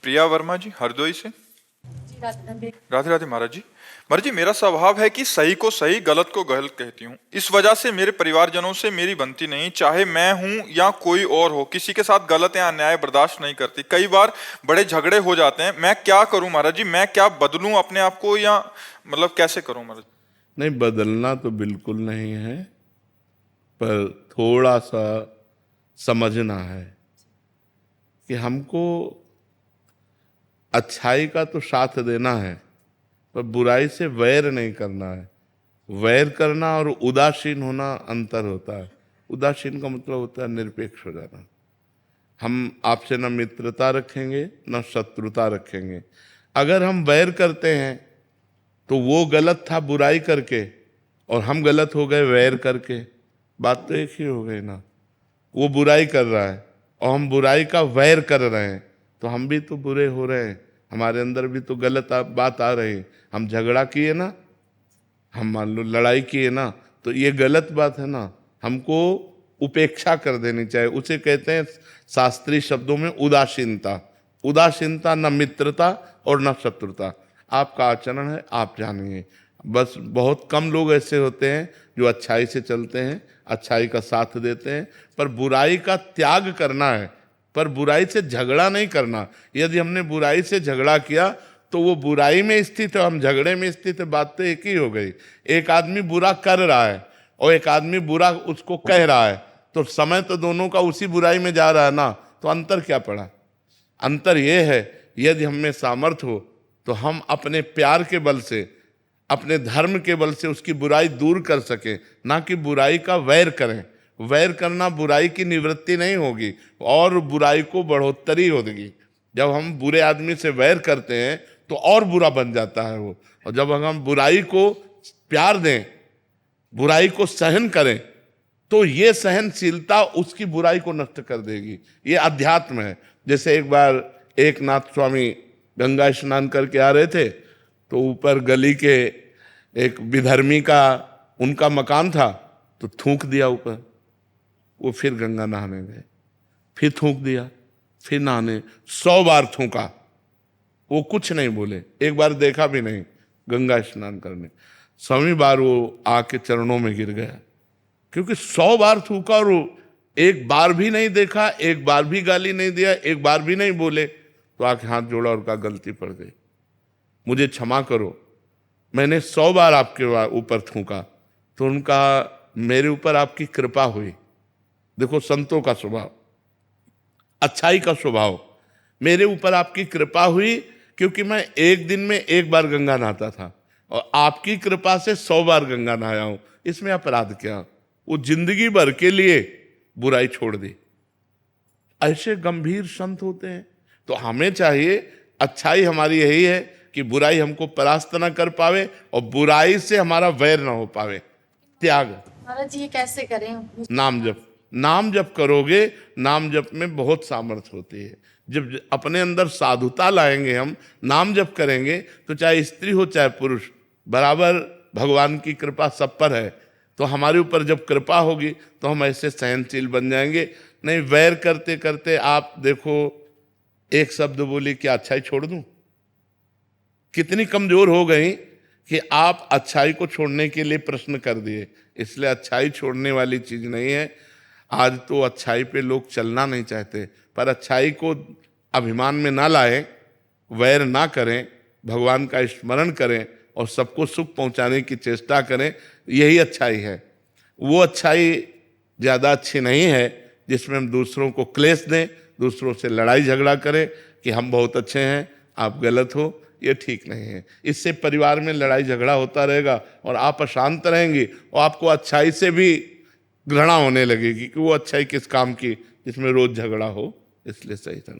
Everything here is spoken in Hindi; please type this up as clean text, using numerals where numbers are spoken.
प्रिया वर्मा जी, हरदोई से। जी, राधे राधे राधे महाराज जी। महाराज जी, मेरा स्वभाव है कि सही को सही, गलत को गलत कहती हूँ। इस वजह से मेरे परिवारजनों से मेरी बनती नहीं, चाहे मैं हूँ या कोई और हो। किसी के साथ गलत या अन्याय बर्दाश्त नहीं करती। कई बार बड़े झगड़े हो जाते हैं। मैं क्या करूं महाराज जी? मैं क्या बदलूं अपने आप को, या मतलब कैसे करूं महाराज? नहीं, बदलना तो बिल्कुल नहीं है, पर थोड़ा सा समझना है कि हमको अच्छाई का तो साथ देना है, पर बुराई से वैर नहीं करना है। वैर करना और उदासीन होना अंतर होता है। उदासीन का मतलब होता है निरपेक्ष हो जाना। हम आपसे न मित्रता रखेंगे न शत्रुता रखेंगे। अगर हम वैर करते हैं तो वो गलत था बुराई करके, और हम गलत हो गए वैर करके। बात तो एक ही हो गई ना। वो बुराई कर रहा है और हम बुराई का वैर कर रहे हैं, तो हम भी तो बुरे हो रहे हैं। हमारे अंदर भी तो गलत बात आ रही है। हम झगड़ा किए ना, हम मान लो लड़ाई किए ना, तो ये गलत बात है ना। हमको उपेक्षा कर देनी चाहिए। उसे कहते हैं शास्त्रीय शब्दों में उदासीनता। उदासीनता न मित्रता और न शत्रुता। आपका आचरण है, आप जानिए। बस बहुत कम लोग ऐसे होते हैं जो अच्छाई से चलते हैं, अच्छाई का साथ देते हैं। पर बुराई का त्याग करना है, पर बुराई से झगड़ा नहीं करना। यदि हमने बुराई से झगड़ा किया तो वो बुराई में स्थित है, हम झगड़े में स्थित है। बात तो एक ही हो गई। एक आदमी बुरा कर रहा है और एक आदमी बुरा उसको कह रहा है, तो समय तो दोनों का उसी बुराई में जा रहा है ना। तो अंतर क्या पड़ा? अंतर ये है, यदि हम में सामर्थ्य हो तो हम अपने प्यार के बल से, अपने धर्म के बल से उसकी बुराई दूर कर सके, ना कि बुराई का वैर करें। वैर करना बुराई की निवृत्ति नहीं होगी और बुराई को बढ़ोतरी होगी। जब हम बुरे आदमी से वैर करते हैं तो और बुरा बन जाता है वो। और जब हम बुराई को प्यार दें, बुराई को सहन करें, तो ये सहनशीलता उसकी बुराई को नष्ट कर देगी। ये अध्यात्म है। जैसे एक बार एक नाथ स्वामी गंगा स्नान करके आ रहे थे, तो ऊपर गली के एक विधर्मी का उनका मकान था, तो थूक दिया ऊपर। वो फिर गंगा नहाने गए, फिर थूक दिया, फिर नहाने। 100 बार थूका, वो कुछ नहीं बोले। एक बार देखा भी नहीं गंगा स्नान करने। 100वीं बार वो आके चरणों में गिर गया, क्योंकि 100 बार थूका और वो एक बार भी नहीं देखा, एक बार भी गाली नहीं दिया, एक बार भी नहीं बोले। तो आके हाथ जोड़ा और कहा गलती पड़ गई, मुझे क्षमा करो, मैंने 100 बार आपके ऊपर थूका। तो उनका मेरे ऊपर आपकी कृपा हुई। देखो संतों का स्वभाव, अच्छाई का स्वभाव। मेरे ऊपर आपकी कृपा हुई, क्योंकि मैं एक दिन में एक बार गंगा नहाता था और आपकी कृपा से 100 बार गंगा नहाया हूं। इसमें अपराध क्या? वो जिंदगी भर के लिए बुराई छोड़ दी। ऐसे गंभीर संत होते हैं। तो हमें चाहिए, अच्छाई हमारी यही है कि बुराई हमको परास्त ना कर पावे और बुराई से हमारा वैर ना हो पावे। त्याग। महाराज जी, ये कैसे करें? नाम जप। नाम जप करोगे, नाम जप में बहुत सामर्थ्य होती है। जब अपने अंदर साधुता लाएंगे, हम नाम जप करेंगे, तो चाहे स्त्री हो चाहे पुरुष, बराबर भगवान की कृपा सब पर है। तो हमारे ऊपर जब कृपा होगी तो हम ऐसे सहनशील बन जाएंगे। नहीं, वैर करते करते आप देखो, एक शब्द बोली कि अच्छाई छोड़ दूं, कितनी कमजोर हो गई कि आप अच्छाई को छोड़ने के लिए प्रश्न कर दिए। इसलिए अच्छाई छोड़ने वाली चीज नहीं है। आज तो अच्छाई पे लोग चलना नहीं चाहते, पर अच्छाई को अभिमान में ना लाएं, वैर ना करें, भगवान का स्मरण करें और सबको सुख पहुंचाने की चेष्टा करें। यही अच्छाई है। वो अच्छाई ज़्यादा अच्छी नहीं है जिसमें हम दूसरों को क्लेश दें, दूसरों से लड़ाई झगड़ा करें कि हम बहुत अच्छे हैं, आप गलत हो। ये ठीक नहीं है। इससे परिवार में लड़ाई झगड़ा होता रहेगा और आप अशांत रहेंगे और आपको अच्छाई से भी घृणा होने लगेगी कि वो अच्छाई किस काम की जिसमें रोज झगड़ा हो। इसलिए सही था।